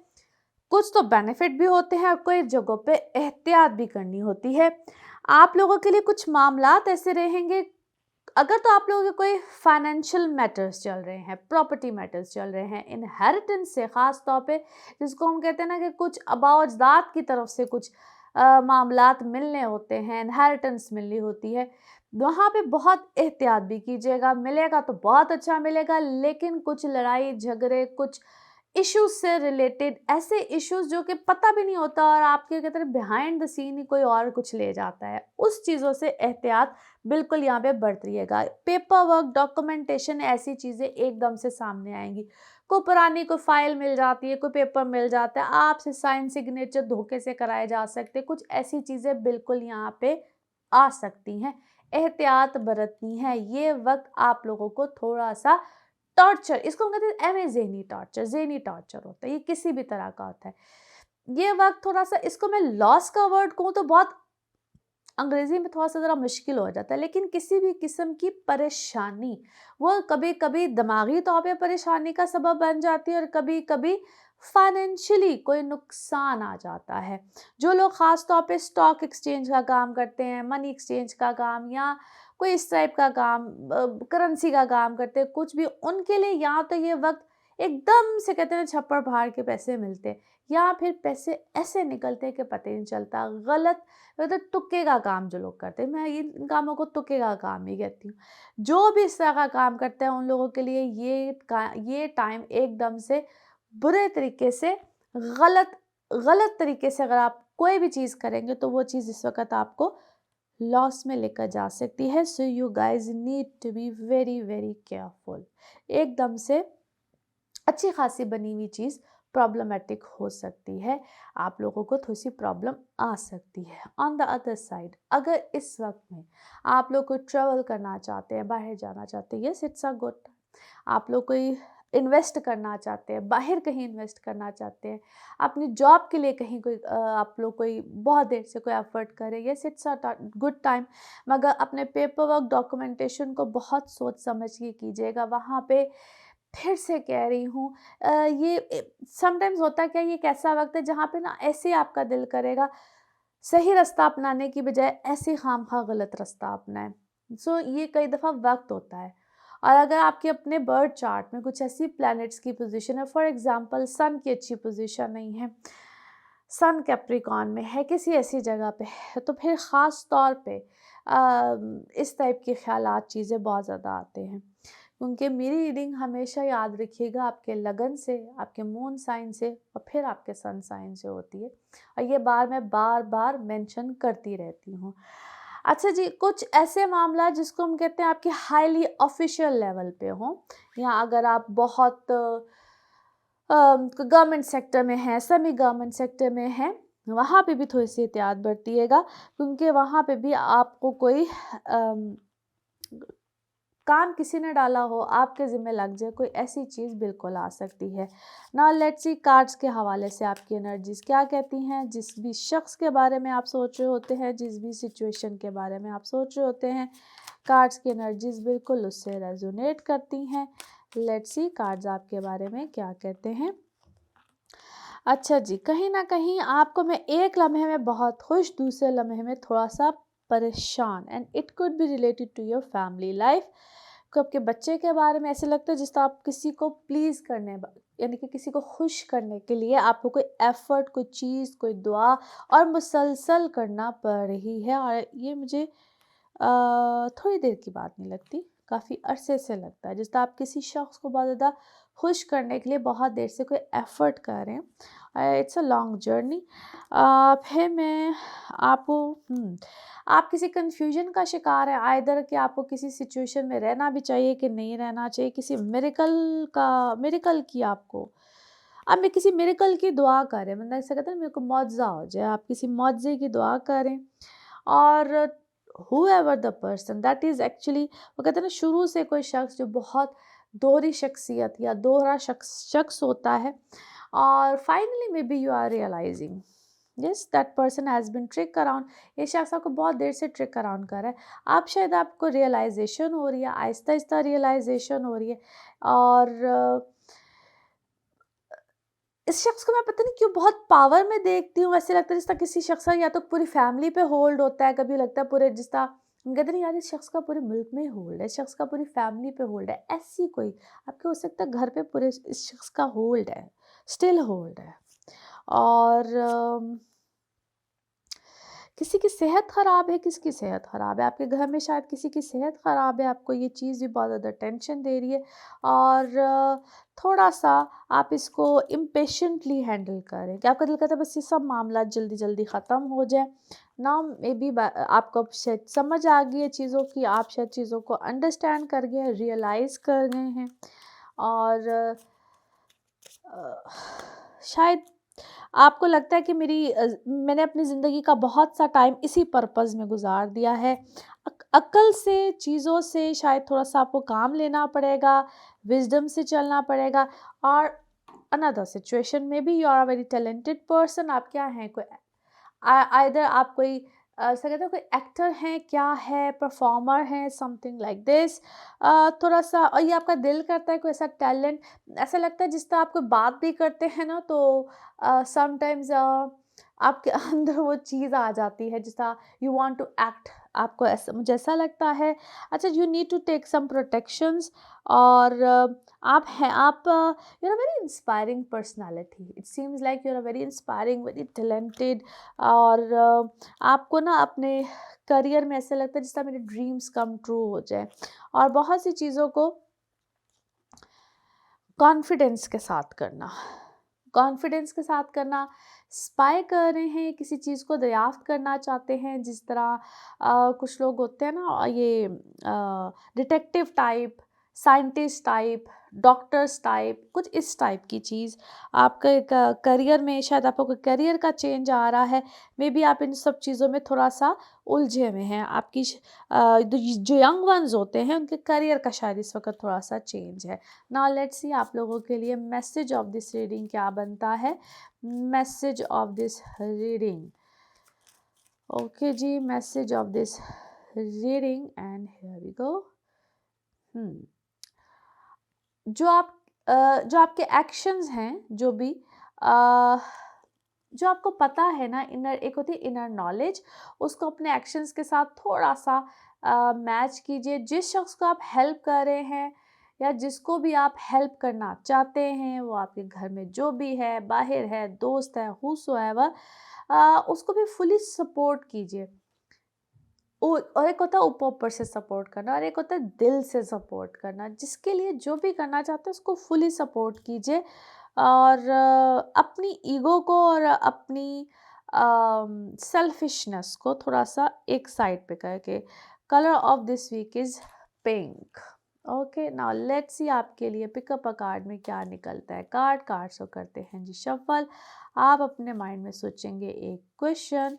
कुछ तो बेनिफिट भी होते हैं और कोई जगहों पे एहतियात भी करनी होती है। आप लोगों के लिए कुछ मामलात ऐसे रहेंगे, अगर तो आप लोगों के कोई फाइनेंशियल मैटर्स चल रहे हैं, प्रॉपर्टी मैटर्स चल रहे हैं, इनहेरिटेंस से ख़ास तौर पे, जिसको हम कहते हैं ना कि कुछ अबाउजात की तरफ से कुछ मामलात मिलने होते हैं, इनहेरिटेंस मिलनी होती है, वहाँ पे बहुत एहतियात भी कीजिएगा। मिलेगा तो बहुत अच्छा मिलेगा, लेकिन कुछ लड़ाई झगड़े, कुछ इश्यूज से रिलेटेड, ऐसे इश्यूज जो कि पता भी नहीं होता और आपके कहते हैं बिहाइंड द सीन ही कोई और कुछ ले जाता है, उस चीज़ों से एहतियात बिल्कुल यहाँ पे बरत रहिएगा। पेपर वर्क, डॉक्यूमेंटेशन, ऐसी चीज़ें एकदम से सामने आएंगी। कोई पुरानी कोई फाइल मिल जाती है, कोई पेपर मिल जाता है, आपसे साइन सिग्नेचर धोखे से कराए जा सकते, कुछ ऐसी चीज़ें बिल्कुल यहाँ पे आ सकती हैं। एहतियात बरतनी है। ये वक्त आप लोगों को थोड़ा सा टॉर्चर, इसको हम कहते हैं एम ए ज़हनी टॉर्चर होता है, ये किसी भी तरह का होता है। ये वक्त थोड़ा सा, इसको मैं लॉस का वर्ड कहूँ तो बहुत अंग्रेजी में थोड़ा सा ज़रा मुश्किल हो जाता है, लेकिन किसी भी किस्म की परेशानी वो कभी कभी दिमागी तौर पे परेशानी का सबब बन जाती है और कभी कभी फाइनेंशियली कोई नुकसान आ जाता है। जो लोग ख़ास तौर पे स्टॉक एक्सचेंज का काम करते हैं, मनी एक्सचेंज का काम या कोई इस टाइप का काम, करेंसी का काम करते हैं, कुछ भी, उनके लिए या तो ये वक्त एकदम से कहते हैं छप्पर फाड़ के पैसे मिलते हैं, या फिर पैसे ऐसे निकलते हैं कि पता ही नहीं चलता। गलत तो तुक्के का काम जो लोग करते हैं, मैं इन कामों को तुक्के का काम ही कहती हूँ। जो भी इस तरह का काम करते हैं उन लोगों के लिए ये टाइम एकदम से बुरे तरीके से, गलत गलत तरीके से अगर आप कोई भी चीज़ करेंगे तो वो चीज़ इस वक्त आपको लॉस में लेकर जा सकती है। So you guys need to be very very careful. एकदम से अच्छी खासी बनी हुई चीज़ प्रॉब्लमेटिक हो सकती है, आप लोगों को थोड़ी सी प्रॉब्लम आ सकती है। ऑन द अदर साइड, अगर इस वक्त में आप लोग कोई ट्रैवल करना चाहते हैं, बाहर जाना चाहते हैं, yes it's a good time. आप लोग कोई इन्वेस्ट करना चाहते हैं, बाहर कहीं इन्वेस्ट करना चाहते हैं, अपनी जॉब के लिए कहीं कोई आप लोग कोई बहुत देर से कोई एफर्ट करें, yes it's a good time. मगर अपने पेपर वर्क, डॉक्यूमेंटेशन को बहुत सोच समझ के कीजिएगा। वहाँ पे फिर से कह रही हूँ, ये समटाइम्स होता है क्या, ये एक ऐसा वक्त है जहाँ पे ना ऐसे आपका दिल करेगा सही रास्ता अपनाने की बजाय ऐसे खामखा गलत रास्ता अपनाएं। सो ये कई दफ़ा वक्त होता है। और अगर आपके अपने बर्थ चार्ट में कुछ ऐसी प्लैनेट्स की पोजीशन है, फॉर एग्जांपल सन की अच्छी पोजीशन नहीं है, सन कैप्रिकॉन में है, किसी ऐसी जगह पे है, तो फिर ख़ास तौर पे इस टाइप के ख्यालात चीज़ें बहुत ज़्यादा आते हैं। क्योंकि मेरी रीडिंग हमेशा याद रखिएगा आपके लगन से, आपके मून साइन से और फिर आपके सन साइन से होती है, और ये मैं बार बार मेंशन करती रहती हूँ। अच्छा जी, कुछ ऐसे मामला जिसको हम कहते हैं आपके हाईली ऑफिशियल लेवल पे हो, या अगर आप बहुत गवर्नमेंट सेक्टर में है, सेमी गवर्नमेंट सेक्टर में है, वहाँ पे भी थोड़ी सी एहतियात बरतिएगा, क्योंकि वहाँ पे भी आपको कोई काम किसी ने डाला हो, आपके ज़िम्मे लग जाए, कोई ऐसी चीज़ बिल्कुल आ सकती है। नाउ लेट्स सी कार्ड्स के हवाले से आपकी एनर्जीज़ क्या कहती हैं। जिस भी शख्स के बारे में आप सोच रहे होते हैं, जिस भी सिचुएशन के बारे में आप सोच रहे होते हैं, कार्ड्स की एनर्जीज़ बिल्कुल उससे रेजोनेट करती हैं। लेट्स सी कार्ड्स आपके बारे में क्या कहते हैं। अच्छा जी, कहीं न कहीं आपको मैं एक लम्हे में बहुत खुश, दूसरे लम्हे में थोड़ा-सा परेशान, and it could be related to your family life. को आपके बच्चे के बारे में ऐसे लगता है जिस तरह आप किसी को प्लीज़ करने यानी कि किसी को खुश करने के लिए आपको कोई एफ़र्ट, कोई चीज़, कोई दुआ और मुसलसल करना पड़ रही है, और ये मुझे थोड़ी देर की बात नहीं लगती, काफ़ी अरसे से लगता है। जिस तरह आप किसी शख्स को बहुत ज़्यादा खुश करने के लिए बहुत देर से कोई एफ़र्ट कर रहे हैं। It's a long journey. फिर मैं आपको आप किसी कन्फ्यूजन का शिकार है, आइदर कि आपको किसी सिचुएशन में रहना भी चाहिए कि नहीं रहना चाहिए, किसी मिरेकल की आपको अब मैं किसी मिरेकल की दुआ करें, मतलब ऐसा कहते हैं मेरे को मुआवजा हो जाए, आप किसी मुआवजे की दुआ करें। और whoever the person that is actually, वो कहते हैं ना, शुरू से कोई शख्स जो बहुत दोहरी शख्सियत या दोहरा शख्स होता है, और finally maybe you are realising yes that person has been trick around. ये शख्स आपको बहुत देर से ट्रिक अराउंड कर रहा है, आप शायद आपको रियलाइजेशन हो रही है, आहिस्ता आहिस्ता रियलाइजेशन हो रही है। और इस शख्स को मैं पता नहीं क्यों बहुत पावर में देखती हूँ, ऐसे लगता है जिस तरह किसी शख्स का या तो पूरी फैमिली पे होल्ड होता है, कभी लगता है पूरे, जिस तरह हम कहते हैं यार इस शख्स का पूरे मुल्क में होल्ड है, इस शख्स का पूरी फैमिली पे होल्ड है, ऐसी कोई आपके हो सकता है घर पे पूरे इस शख्स का होल्ड है, स्टिल होल्ड है। और किसी की सेहत ख़राब है, किसकी सेहत ख़राब है, आपके घर में शायद किसी की सेहत ख़राब है, आपको ये चीज़ भी बहुत ज़्यादा टेंशन दे रही है, और थोड़ा-सा आप इसको इम्पेशेंटली हैंडल करें कि आपका दिल करता है बस ये सब मामला जल्दी-जल्दी ख़त्म हो जाए। नाउ मे बी आपको अब शायद समझ आ गई है चीज़ों की, आप शायद चीज़ों को अंडरस्टैंड कर गए हैं, रियलाइज़ कर गए हैं, और शायद आपको लगता है कि मैंने अपनी ज़िंदगी का बहुत सा टाइम इसी पर्पज़ में गुज़ार दिया है। अक्ल से, चीज़ों से शायद थोड़ा-सा आपको काम लेना पड़ेगा, विज़डम से चलना पड़ेगा। और अनदर सिचुएशन में भी you are a very talented person, आप क्या हैं, कोई आइदर आप कोई ऐसा कहते हैं कोई एक्टर हैं, क्या है, परफॉर्मर हैं, समथिंग लाइक दिस। थोड़ा-सा, और ये आपका दिल करता है कोई ऐसा टैलेंट, ऐसा लगता है जिस तरह आप कोई बात भी करते हैं ना, तो समटाइम्स आपके अंदर वो चीज़ आ जाती है जिस तरह यू वांट टू एक्ट, आपको ऐसा, मुझे ऐसा लगता है। अच्छा, you need to take some protections. और आप you are a very inspiring personality, it seems like you are a very inspiring, very talented. और आपको ना अपने करियर में ऐसा लगता है जिस तरह मेरे ड्रीम्स कम ट्रू हो जाए, और बहुत सी चीज़ों को कॉन्फिडेंस के साथ करना, कॉन्फिडेंस के साथ करना, स्पाई कर रहे हैं, किसी चीज़ को दरियाफ्त करना चाहते हैं, जिस तरह कुछ लोग होते हैं ना, ये detective type, scientist type, doctors type, कुछ इस टाइप की चीज़। आपके करियर में शायद आपको कोई करियर का चेंज आ रहा है, मे बी आप इन सब चीज़ों में थोड़ा-सा उलझे हुए हैं। आपकी जो यंग वन्स होते हैं उनके करियर का शायद इस वक़्त थोड़ा-सा चेंज है। नाउ लेट्स सी आप लोगों के लिए मैसेज ऑफ दिस रीडिंग क्या बनता है। Message of this reading, okay जी, message of this reading, and here we go. जो आपके एक्शंस हैं, जो भी अ, जो आपको पता है ना, इनर एक होती है इनर नॉलेज, उसको अपने एक्शंस के साथ थोड़ा-सा मैच कीजिए। जिस शख्स को आप हेल्प कर रहे हैं या जिसको भी आप हेल्प करना चाहते हैं, वो आपके घर में जो भी है, बाहर है, दोस्त है, हूसोएवर, उसको भी फुली सपोर्ट कीजिए। और एक होता है ऊपर-ऊपर से सपोर्ट करना, और एक होता है दिल से सपोर्ट करना। जिसके लिए जो भी करना चाहते हैं उसको फुली सपोर्ट कीजिए, और अपनी ईगो को और अपनी सेल्फिशनेस को थोड़ा-सा एक साइड पे करके। Colour of this week is pink. Okay, now let's see आपके लिए पिकअप अ कार्ड में क्या निकलता है। कार्ड्स को करते हैं जी शफ़ल। आप अपने माइंड में सोचेंगे एक क्वेश्चन,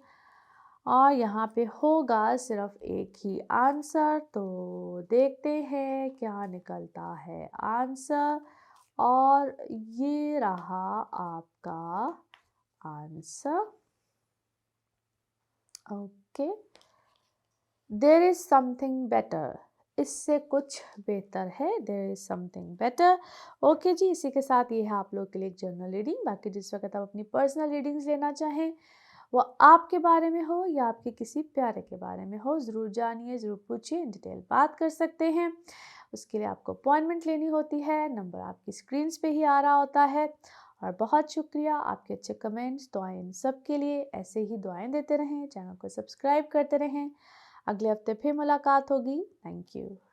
और यहाँ पे होगा सिर्फ एक ही आंसर। तो देखते हैं क्या निकलता है आंसर। और ये रहा आपका answer. Okay, there is something better, इससे कुछ बेहतर है। There is something better. Okay जी, इसी के साथ ये है आप लोग के लिए एक जनरल रीडिंग। बाकी जिस वक्त आप अपनी पर्सनल रीडिंग्स लेना चाहें, वो आपके बारे में हो या आपके किसी प्यारे के बारे में हो, ज़रूर जानिए, ज़रूर पूछिए, इन डिटेल बात कर सकते हैं। उसके लिए आपको अपॉइंटमेंट लेनी होती है। नंबर आपकी स्क्रीन्स पे ही आ रहा होता है। और बहुत शुक्रिया आपके अच्छे कमेंट्स, दुआएं, इन सब के लिए। ऐसे ही दुआएं देते रहें, चैनल को सब्सक्राइब करते रहें। अगले हफ्ते फिर मुलाकात होगी। Thank you.